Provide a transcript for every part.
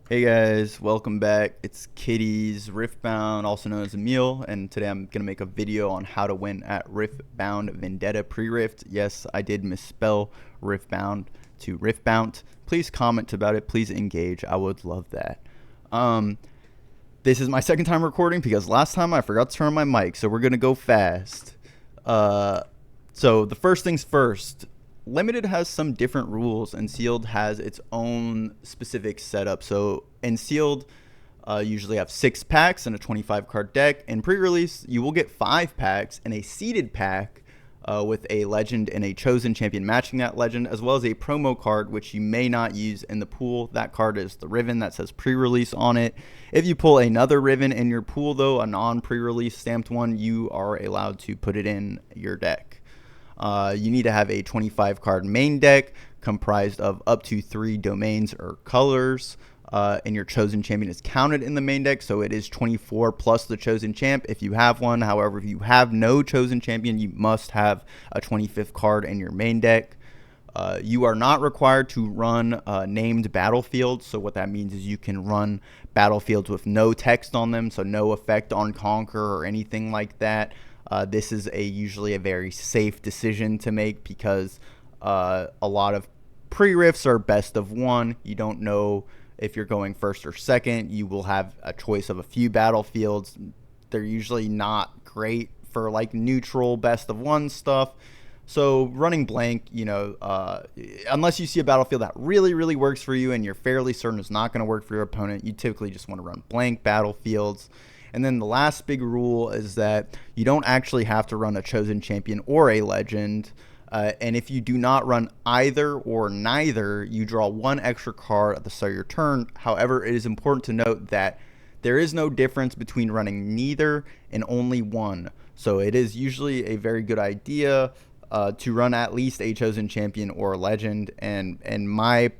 Hey guys, welcome back. It's Kitty's Riftbound, also known as Emil, and today I'm going to make a video on how to win at Riftbound Vendetta Prerift. Yes, I did misspell Riftbound to Riftbound. Please comment about it. Please engage. I would love that. Um, this is my second time recording because last time I forgot to turn on my mic, so we're going to go fast. Uh, so the first things first, Limited has some different rules, and Sealed has its own specific setup. So in Sealed, usually have 6 packs and a 25 card deck. In pre-release, you will get 5 packs and a seeded pack with a legend and a chosen champion matching that legend, as well as a promo card which you may not use in the pool. That card is the Riven that says pre-release on it. If you pull another Riven in your pool, though, a non-pre-release stamped one, you are allowed to put it in your deck. You need to have a 25 card main deck comprised of up to 3 domains or colors. And your chosen champion is counted in the main deck, so it is 24 plus the chosen champ if you have one. However, if you have no chosen champion, you must have a 25th card in your main deck. You are not required to run named battlefields. So what that means is you can run battlefields with no text on them, so no effect on Conquer or anything like that. This is usually a very safe decision to make because a lot of pre-rifts are best of one. You don't know if you're going first or second. You will have a choice of a few battlefields. They're usually not great for like neutral best of one stuff. So running blank, unless you see a battlefield that really works for you and you're fairly certain it's not going to work for your opponent, you typically just want to run blank battlefields. And then the last big rule is that you don't actually have to run a chosen champion or a legend. And if you do not run either or neither, you draw 1 extra card at the start of your turn. However, it is important to note that there is no difference between running neither and only one. So it is usually a very good idea to run at least a chosen champion or legend. And my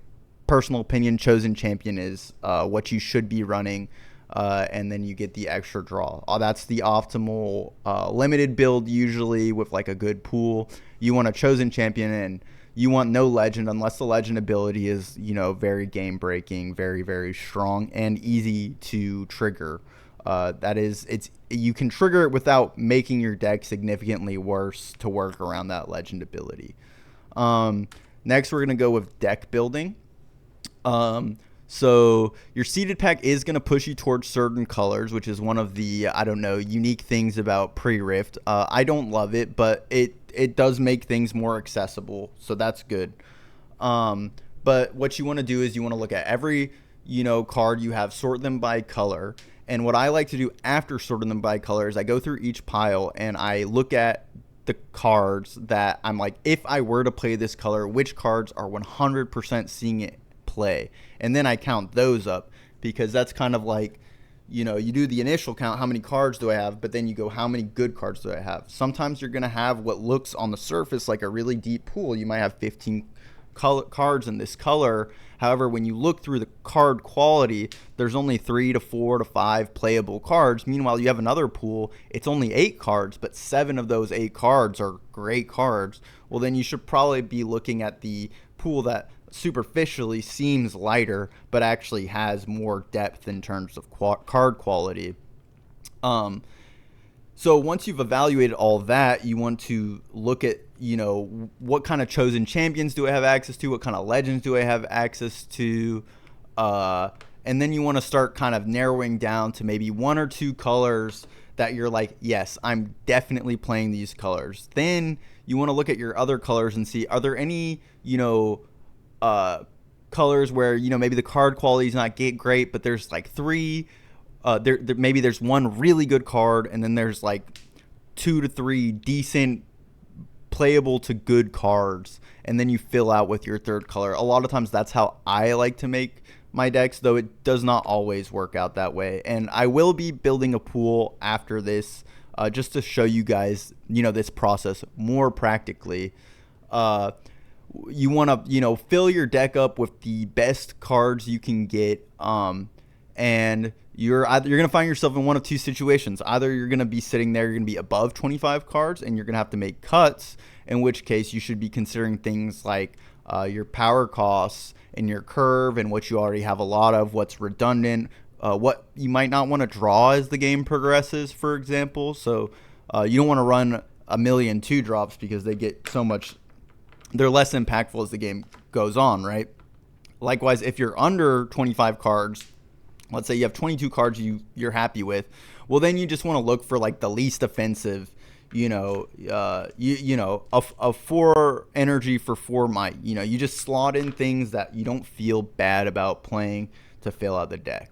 personal opinion, chosen champion is what you should be running. And then you get the extra draw. That's the optimal limited build usually with like a good pool. You want a chosen champion and you want no legend unless the legend ability is, very game breaking, very strong and easy to trigger. You can trigger it without making your deck significantly worse to work around that legend ability. Next, we're gonna go with deck building. So your seeded pack is going to push you towards certain colors, which is one of the, unique things about Prerift. I don't love it, but it does make things more accessible, so that's good. But what you want to do is you want to look at every, card you have, sort them by color. And what I like to do after sorting them by color is I go through each pile and I look at the cards that I'm like, if I were to play this color, which cards are 100% seeing it play, and then I count those up because that's kind of like, you do the initial count, how many cards do I have, but then you go, how many good cards do I have? Sometimes you're going to have what looks on the surface like a really deep pool. You might have 15 cards in this color. However, when you look through the card quality, there's only 3 to 4 to 5 playable cards. Meanwhile, you have another pool, it's only 8 cards, but 7 of those 8 cards are great cards. Well, then you should probably be looking at the pool that superficially seems lighter but actually has more depth in terms of card quality. So once you've evaluated all that, you want to look at, what kind of chosen champions do I have access to, what kind of legends do I have access to, and then you want to start kind of narrowing down to maybe 1 or 2 colors that you're like, yes, I'm definitely playing these colors. Then you want to look at your other colors and see, are there any, colors where maybe the card quality is not great, but there's like 3 maybe there's 1 really good card and then there's like 2 to 3 decent playable to good cards, and then you fill out with your third color. A lot of times that's how I like to make my decks, though it does not always work out that way. And I will be building a pool after this just to show you guys this process more practically. You want to fill your deck up with the best cards you can get, and you're going to find yourself in one of 2 situations. Either you're going to be sitting there, you're going to be above 25 cards and you're going to have to make cuts, in which case you should be considering things like your power costs in your curve and what you already have a lot of, what's redundant, what you might not want to draw as the game progresses, for example. So you don't want to run a million 2-drops because they get so much, they're less impactful as the game goes on, right? Likewise, if you're under 25 cards, let's say you have 22 cards you're happy with, well, then you just want to look for like the least offensive, a 4 energy for 4 might. You just slot in things that you don't feel bad about playing to fill out the deck.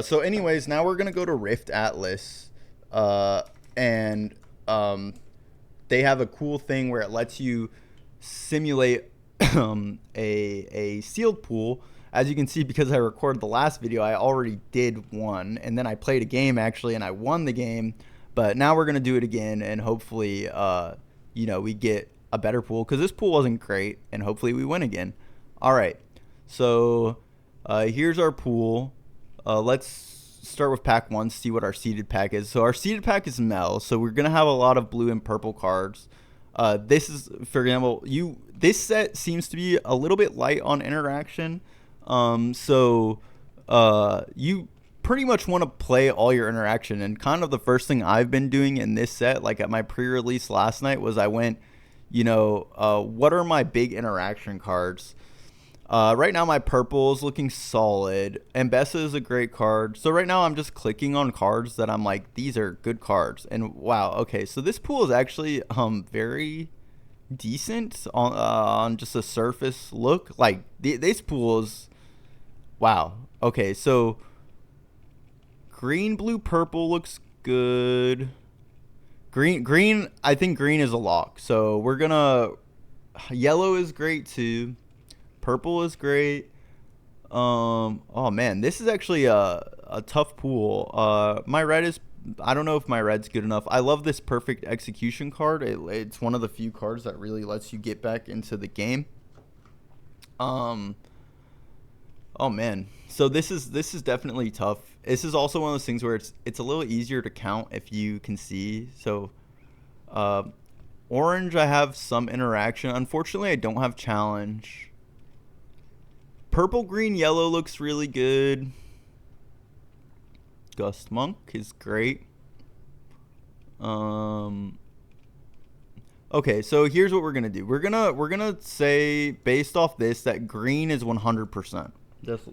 So anyways, now we're going to go to Rift Atlas, and they have a cool thing where it lets you simulate a sealed pool. As you can see, because I recorded the last video, I already did one, and then I played a game actually, and I won the game. But now we're gonna do it again, and hopefully, we get a better pool, because this pool wasn't great, and hopefully we win again. All right, so here's our pool. Let's start with pack 1, see what our seeded pack is. So our seeded pack is Mel, so we're gonna have a lot of blue and purple cards. This is, for example, this set seems to be a little bit light on interaction. So you pretty much want to play all your interaction, and kind of the first thing I've been doing in this set, like at my pre-release last night, was I went, what are my big interaction cards? Right now my purple is looking solid. Ambessa is a great card. So right now I'm just clicking on cards that I'm like, these are good cards. And wow, okay, so this pool is actually very decent on just a surface look. Like this pool is, wow. Okay, so green, blue, purple looks good. Green, I think green is a lock. So we're gonna, yellow is great too. Purple is great. Oh man, this is actually a tough pool. My red is, I don't know if my red's good enough. I love this perfect execution card. It's one of the few cards that really lets you get back into the game. Oh man, so this is definitely tough. This is also one of those things where it's a little easier to count if you can see. So orange, I have some interaction. Unfortunately, I don't have challenge. Purple, green, yellow looks really good. Gust Monk is great. Okay, so here's what we're gonna do. We're gonna say, based off this, that green is 100%. Just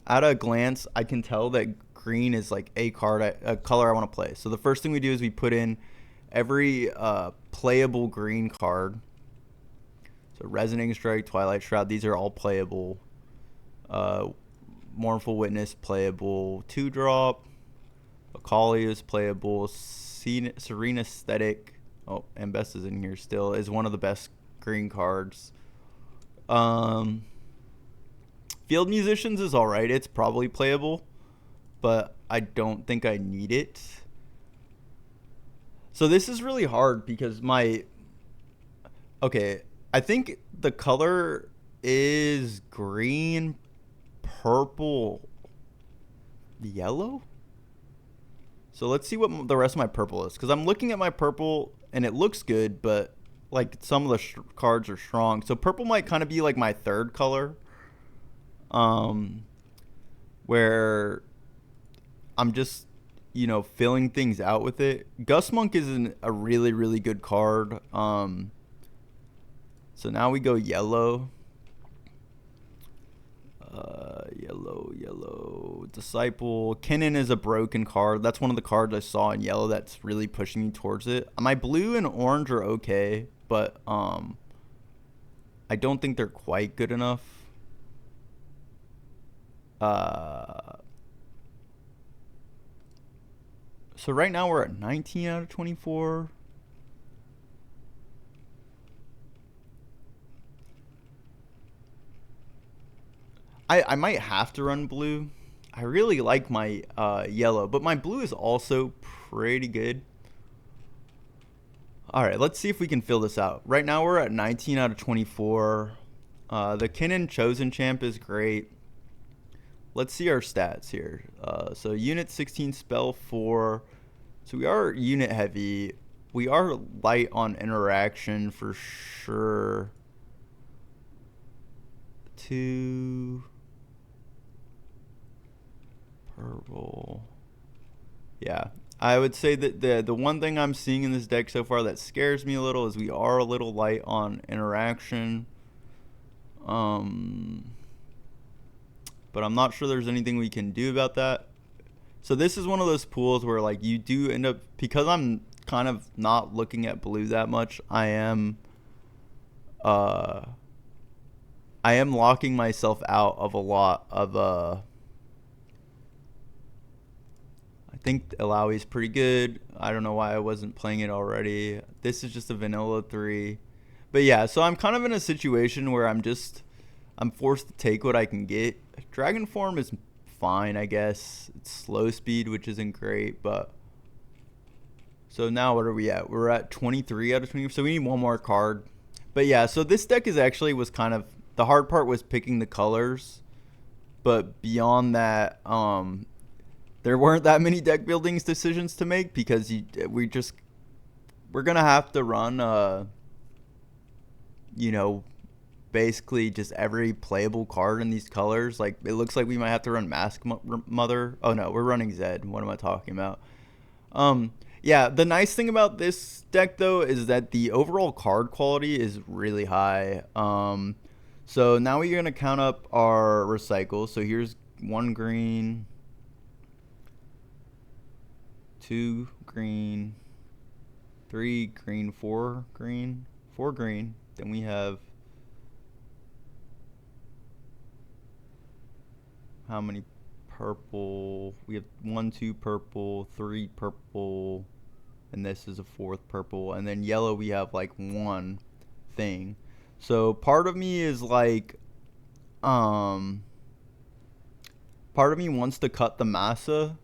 at a glance, I can tell that green is like a color I want to play. So the first thing we do is we put in every playable green card. So Resonating Strike, Twilight Shroud, these are all playable. Mournful Witness playable. 2-drop. Akali is playable. Serene Aesthetic, oh, and Best is in here still, is one of the best green cards. Field Musicians is alright. It's probably playable, but I don't think I need it. So this is really hard because okay, I think the color is green, purple, yellow. So let's see what the rest of my purple is, because I'm looking at my purple and it looks good, but like some of the cards are strong. So purple might kind of be like my third color, where I'm just filling things out with it. Gust Monk is a really, really good card. So now we go yellow. Yellow. Disciple. Kinnan is a broken card. That's one of the cards I saw in yellow that's really pushing me towards it. My blue and orange are okay, but I don't think they're quite good enough. So right now we're at 19 out of 24. I might have to run blue. I really like my yellow, but my blue is also pretty good. All right, let's see if we can fill this out. Right now we're at 19 out of 24. The Kinnan Chosen Champ is great. Let's see our stats here. So unit 16, spell 4. So we are unit heavy. We are light on interaction for sure. 2 purple. Yeah, I would say that the one thing I'm seeing in this deck so far that scares me a little is we are a little light on interaction. But I'm not sure there's anything we can do about that. So this is one of those pools where like you do end up, because I'm kind of not looking at blue that much, uh I am locking myself out of a lot of I think Alawi is pretty good. I don't know why I wasn't playing it already. This is just a vanilla 3. But yeah, so I'm kind of in a situation where I'm forced to take what I can get. Dragon form is fine, I guess. It's slow speed, which isn't great, but so now what are we at? We're at 23 out of 20, so we need one more card. But yeah, so this deck was kind of, the hard part was picking the colors, but beyond that, there weren't that many deck buildings decisions to make because we're gonna have to run basically just every playable card in these colors. Like it looks like we might have to run Mask Mother. Oh no, we're running Zed. What am I talking about? Yeah, the nice thing about this deck though is that the overall card quality is really high. So now we're gonna count up our recycles. So here's 1 green, 2 green, 3 green, 4 green, 4 green. Then we have how many purple? We have 1, 2 purple, 3 purple, and this is a 4th purple. And then yellow, we have like 1 thing. So part of me is like, part of me wants to cut the massa.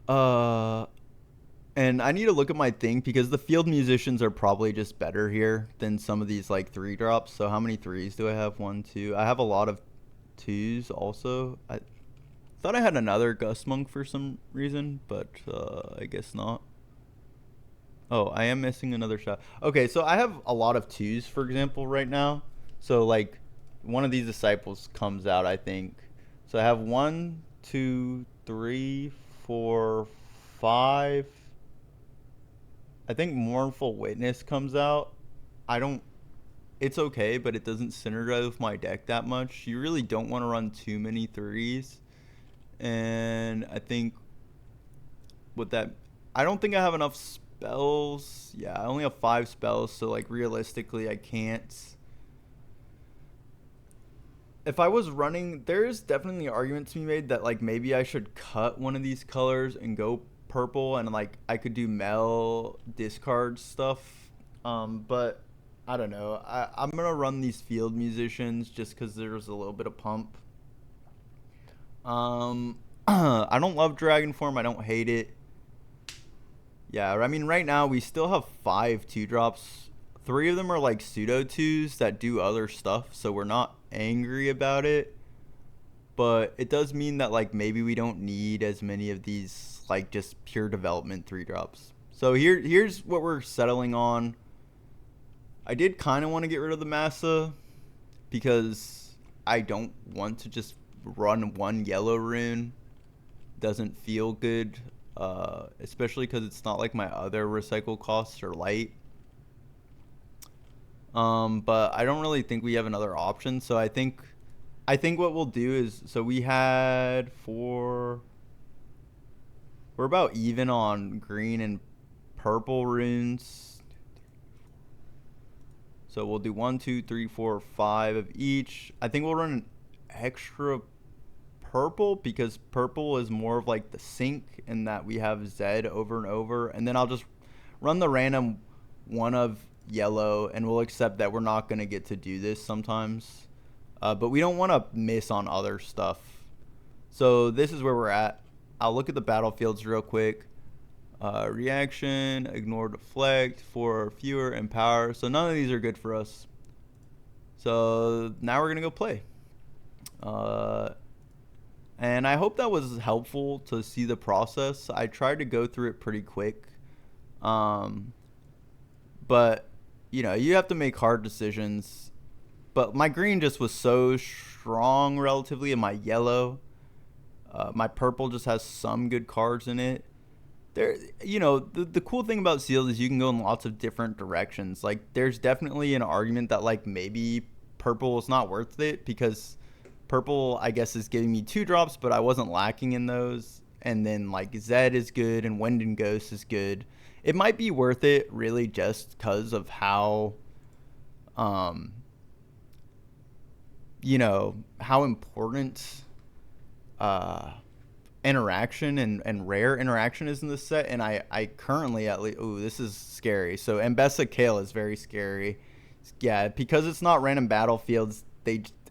And I need to look at my thing because the field musicians are probably just better here than some of these like 3 drops. So how many 3s do I have? 1, 2. I have a lot of 2s also. I thought I had another Gust Monk for some reason, but I guess not. Oh, I am missing another shot. Okay, so I have a lot of 2s, for example, right now. So like one of these disciples comes out, I think. So I have 1, 2, 3, 4, 5. I think Mournful Witness comes out. It's okay, but it doesn't synergize with my deck that much. You really don't want to run too many 3s. And I think with that, I don't think I have enough spells. Yeah, I only have 5 spells, so like realistically I can't. If I was running, there is definitely an argument to be made that like maybe I should cut one of these colors and go purple, and like I could do Mel discard stuff. But I don't know. I'm gonna run these field musicians just because there's a little bit of pump. I don't love dragon form. I don't hate it. Yeah, I mean right now we still have 5 2-drops. 3 of them are like pseudo 2s that do other stuff, so we're not angry about it. But it does mean that like maybe we don't need as many of these like just pure development 3-drops. So here's what we're settling on. I did kind of want to get rid of the massa because I don't want to just run 1 yellow rune. Doesn't feel good, especially because it's not like my other recycle costs are light. But I don't really think we have another option. So I think what we'll do is, so we had 4. We're about even on green and purple runes. So we'll do 1, 2, 3, 4, 5 of each. I think we'll run an extra purple because purple is more of like the sync in that we have Zed over and over. And then I'll just run the random 1 of yellow, and we'll accept that we're not going to get to do this sometimes. But we don't want to miss on other stuff. So this is where we're at. I'll look at the battlefields real quick. Reaction, ignore, deflect, 4 fewer, empower. So none of these are good for us. So now we're going to go play. And I hope that was helpful to see the process. I tried to go through it pretty quick. But, you know, you have to make hard decisions. But my green just was so strong relatively, and my yellow. My purple just has some good cards in it. There, the cool thing about sealed is you can go in lots of different directions. Like, there's definitely an argument that like maybe purple is not worth it because purple, I guess, is giving me 2 drops, but I wasn't lacking in those. And then like Zed is good and Wind and Ghost is good. It might be worth it really just because of how, um, how important interaction and rare interaction is in this set. And I currently at least, ooh, this is scary. So Ambessa Kale is very scary. Yeah, because it's not random battlefields,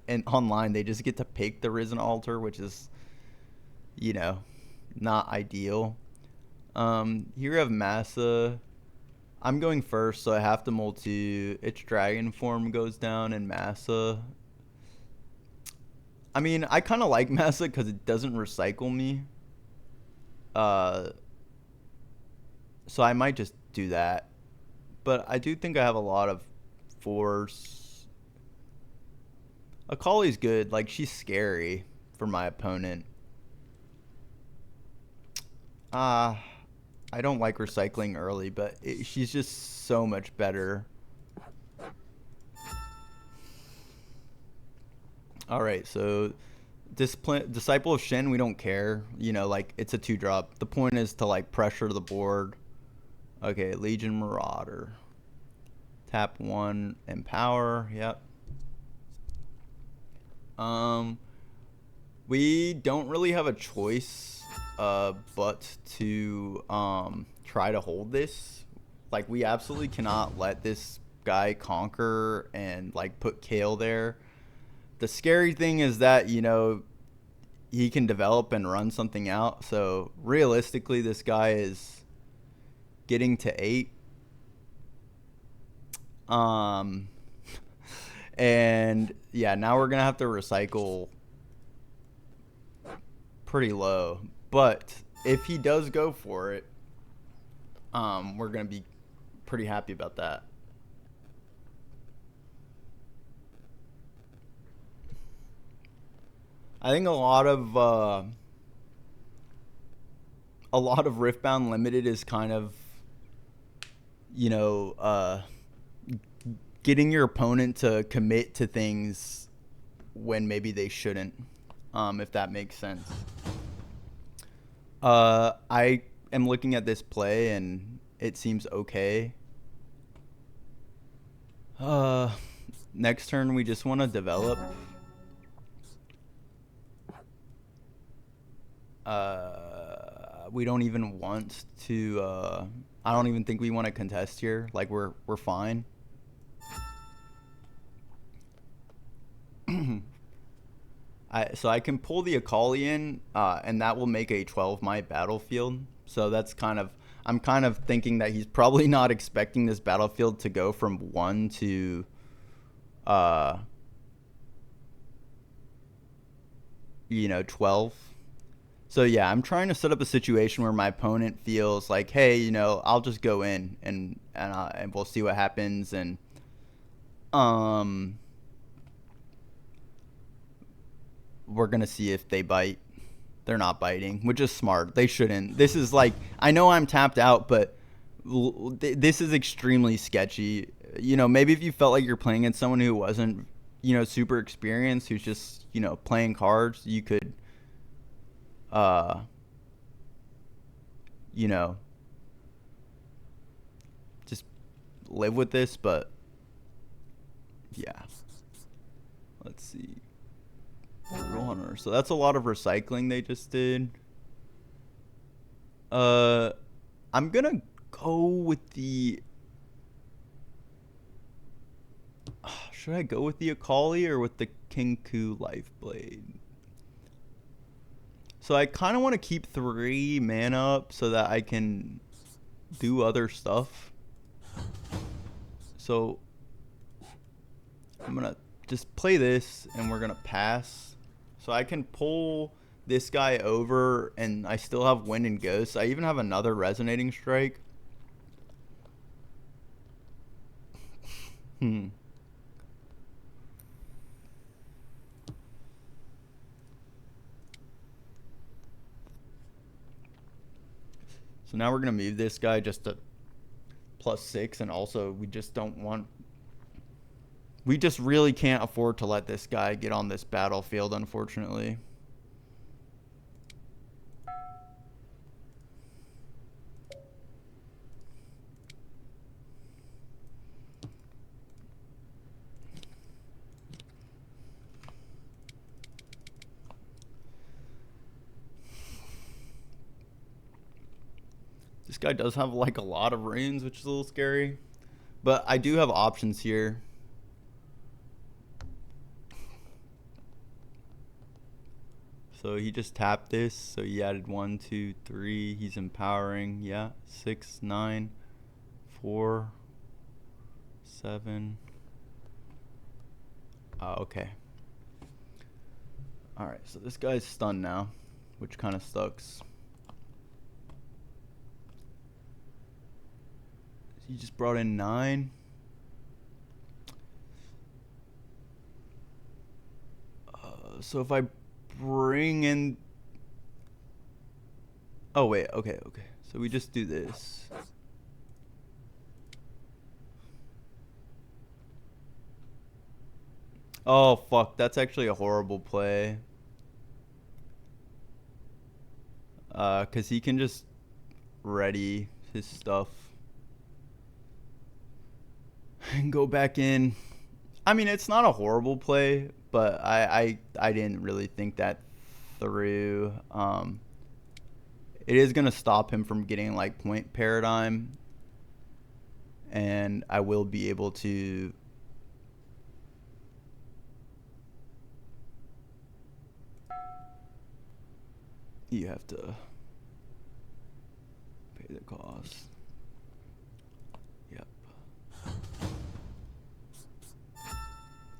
and online they just get to pick the Risen Altar, which is, not ideal. Here we have Massa. I'm going first, so I have to multi. Its dragon form goes down and Massa. I mean, I kind of like Massa because it doesn't recycle me. So I might just do that. But I do think I have a lot of force. Akali's good. Like, she's scary for my opponent. I don't like recycling early, but she's just so much better. All right, so Disciple of Shen, we don't care. Like, it's a 2-drop. The point is to like pressure the board. Okay, Legion Marauder. Tap 1, Empower. Yep. We don't really have a choice, but to try to hold this. Like, we absolutely cannot let this guy conquer and like put Kale there. The scary thing is that, he can develop and run something out. So realistically, this guy is getting to 8. And yeah, now we're going to have to recycle pretty low. But if he does go for it, we're going to be pretty happy about that. I think a lot of Riftbound Limited is kind of, getting your opponent to commit to things when maybe they shouldn't, if that makes sense. I am looking at this play and it seems okay. Next turn we just want to develop. We don't even want to. I don't even think we want to contest here. Like, we're fine. So I can pull the Akali in, and that will make a 12 my battlefield. So that's I'm kind of thinking that he's probably not expecting this battlefield to go from 1 to 12. So yeah, I'm trying to set up a situation where my opponent feels like, hey, I'll just go in and we'll see what happens. And we're gonna see if they bite. They're not biting, which is smart. They shouldn't. This is like, I know I'm tapped out, but this is extremely sketchy. Maybe if you felt like you're playing against someone who wasn't, super experienced, who's just, playing cards, you could just live with this. But yeah, let's see. Runner. So that's a lot of recycling they just did. I'm gonna go with the should I go with the Akali or with the Kinku Lifeblade? So I kind of want to keep 3 mana up so that I can do other stuff. So I'm going to just play this and we're going to pass. So I can pull this guy over and I still have Wind and Ghost. I even have another Resonating Strike. So now we're going to move this guy just to +6, and also we just don't want... We just really can't afford to let this guy get on this battlefield, unfortunately. This guy does have like a lot of runes, which is a little scary. But I do have options here. So he just tapped this. So he added 1, 2, 3. He's empowering. Yeah. 6, 9, 4, 7. Okay. Alright, so this guy's stunned now, which kind of sucks. He just brought in 9. So if I bring in... Oh, wait. Okay. So we just do this. Oh, fuck. That's actually a horrible play. Because he can just ready his stuff and go back in. I mean, it's not a horrible play, but I didn't really think that through. It is going to stop him from getting like point paradigm, and I will be able to... You have to pay the cost. Yep.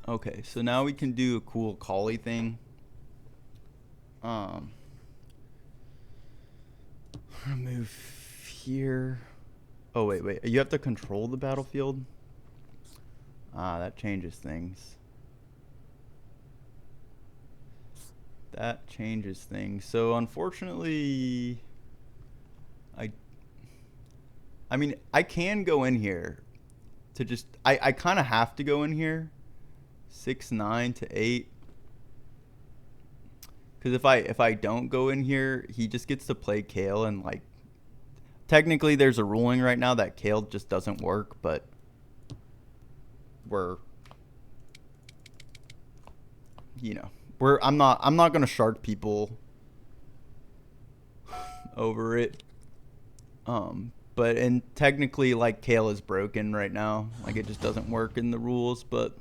Okay, so now we can do a cool collie thing. I'm gonna move here. Oh, wait. You have to control the battlefield? That changes things. That changes things. So unfortunately, I mean, I can go in here to just... I kind of have to go in here. 6, 9 to 8. Because if I don't go in here, he just gets to play Kale, and like... Technically, there's a ruling right now that Kale just doesn't work, but... You know... I'm not gonna shark people over it. And technically, like, Kale is broken right now. Like, it just doesn't work in the rules, but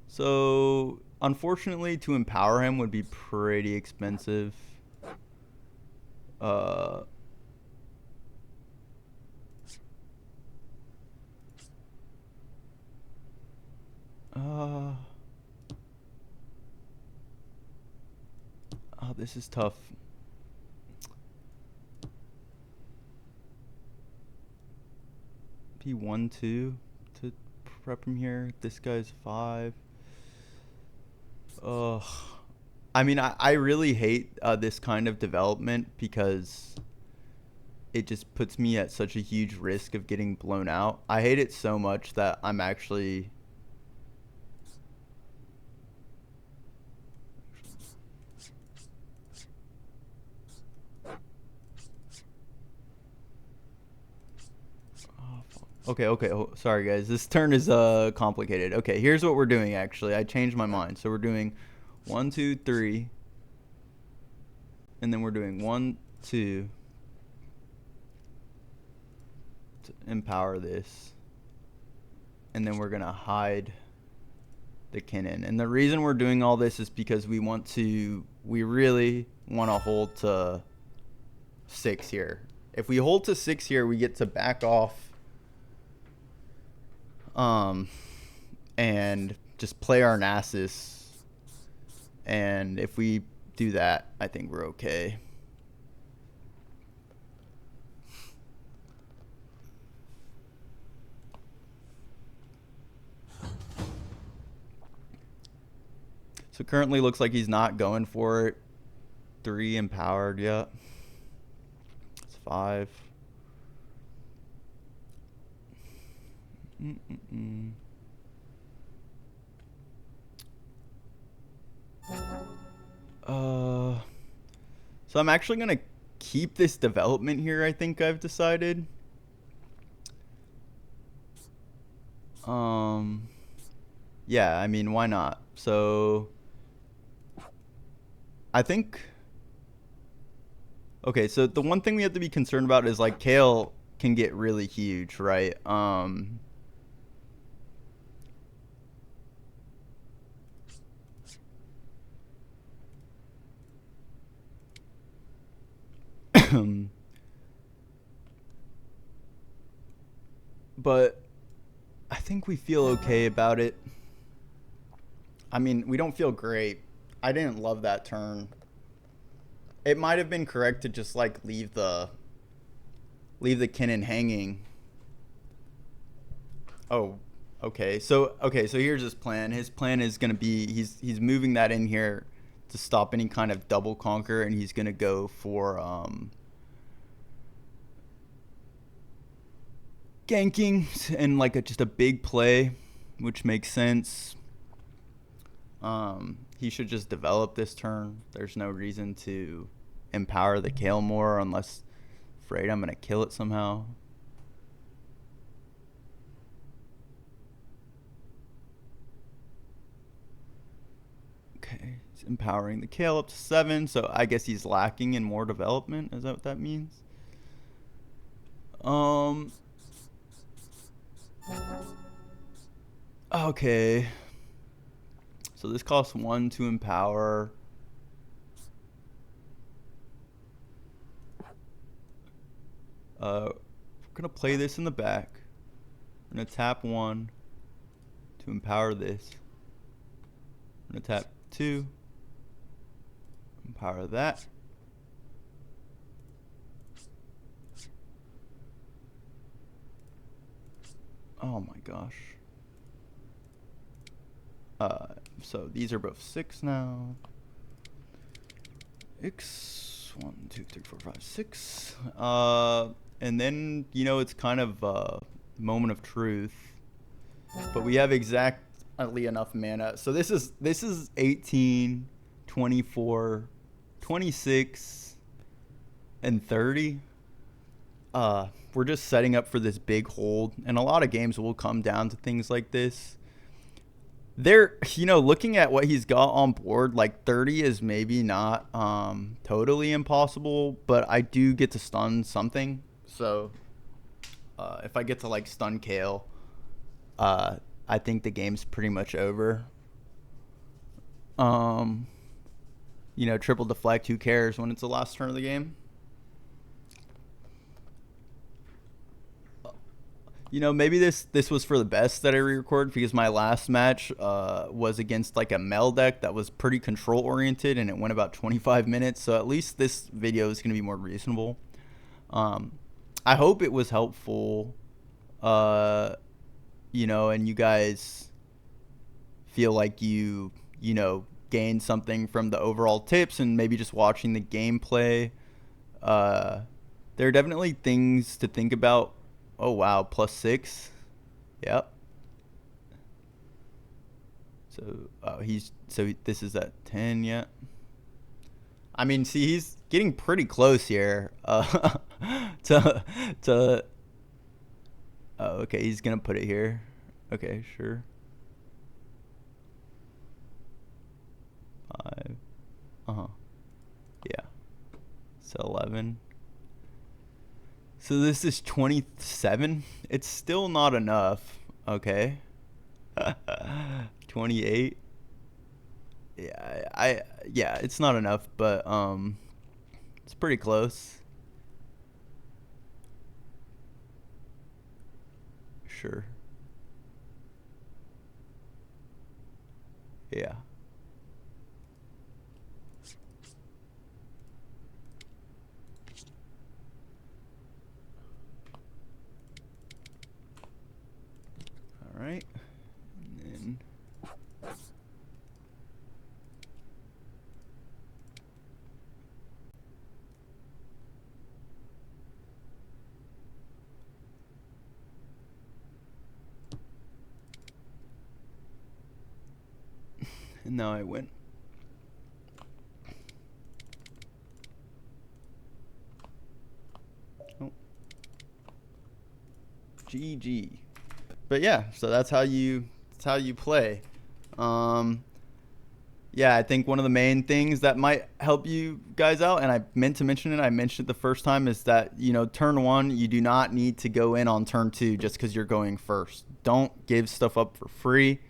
so unfortunately, to empower him would be pretty expensive. Oh, this is tough. P1, 2 to prep him here. This guy's 5. I mean, I really hate this kind of development because it just puts me at such a huge risk of getting blown out. I hate it so much that I'm actually... Okay. Oh, sorry, guys. This turn is complicated. Okay, here's what we're doing, actually. I changed my mind. So we're doing 1, 2, 3. And then we're doing 1, 2 to empower this. And then we're going to hide the cannon. And the reason we're doing all this is because we really want to hold to 6 here. If we hold to 6 here, we get to back off and just play our Nasus. And if we do that, I think we're okay. So currently looks like he's not going for it. 3 empowered, yeah. It's 5. So I'm actually gonna keep this development here, I think I've decided. Yeah, I mean, why not? So I think, okay, so the one thing we have to be concerned about is like Kale can get really huge, right? But I think we feel okay about it. I mean, we don't feel great. I didn't love that turn. It might have been correct to just like leave the cannon hanging. Oh, okay. So here's his plan. His plan is gonna be he's moving that in here to stop any kind of double conquer, and he's gonna go for ganking and like just a big play, which makes sense. He should just develop this turn. There's no reason to empower the Kale more unless afraid I'm gonna kill it somehow. Okay, he's empowering the Kale up to 7, so I guess he's lacking in more development. Is that what that means? Okay. So this costs 1 to empower. We're gonna play this in the back. We're gonna tap 1 to empower this. We're gonna tap 2, empower that. Oh my gosh. So these are both 6 now. X 1, 2, 3, 4, 5, 6. And then it's kind of a moment of truth. But we have exactly enough mana. So this is 18, 24, 26, and 30. We're just setting up for this big hold, and a lot of games will come down to things like this. Looking at what he's got on board, like 30 is maybe not totally impossible, but I do get to stun something. So if I get to like stun Kale, I think the game's pretty much over. Triple deflect, who cares when it's the last turn of the game? Maybe this was for the best that I re-recorded, because my last match was against like a Mel deck that was pretty control oriented, and it went about 25 minutes. So at least this video is going to be more reasonable. I hope it was helpful, and you guys feel like you gained something from the overall tips and maybe just watching the gameplay. There are definitely things to think about. Oh wow, +6. Yep. So this is at 10 yet. I mean, see, he's getting pretty close here. To oh, okay, he's gonna put it here. Okay, sure. 5. Yeah. So 11. So this is 27. It's still not enough. Okay. 28. Yeah, it's not enough, but it's pretty close. Sure. Yeah. All right. And then And now I win. Oh. GG. But yeah, so that's how you play. Yeah, I think one of the main things that might help you guys out, and I meant to mention it, I mentioned it the first time, is that, you know, turn one, you do not need to go in on turn two just because you're going first. Don't give stuff up for free.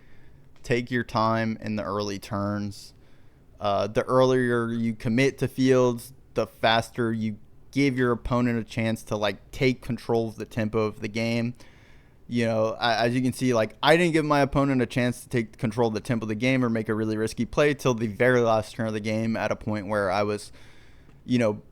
Take your time in the early turns. The earlier you commit to fields, the faster you give your opponent a chance to like take control of the tempo of the game. You know, as you can see, like, I didn't give my opponent a chance to take control of the tempo of the game or make a really risky play till the very last turn of the game, at a point where I was, you know,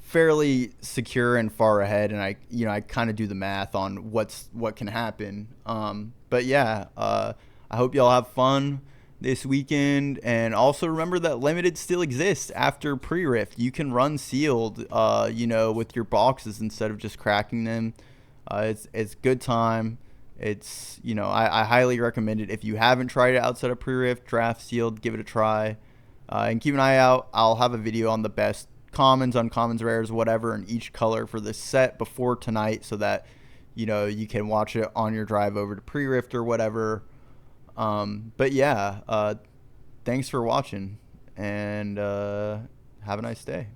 fairly secure and far ahead, and I kind of do the math on what can happen. But yeah, I hope y'all have fun this weekend, and also remember that limited still exists after pre-rift. You can run sealed, you know, with your boxes instead of just cracking them. It's good time. It's, you know, I highly recommend it. If you haven't tried it outside of pre-rift, draft sealed, give it a try. And keep an eye out. I'll have a video on the best commons, uncommons, rares, whatever, in each color for this set before tonight, so that, you know, you can watch it on your drive over to pre-rift or whatever. But yeah, thanks for watching, and have a nice day.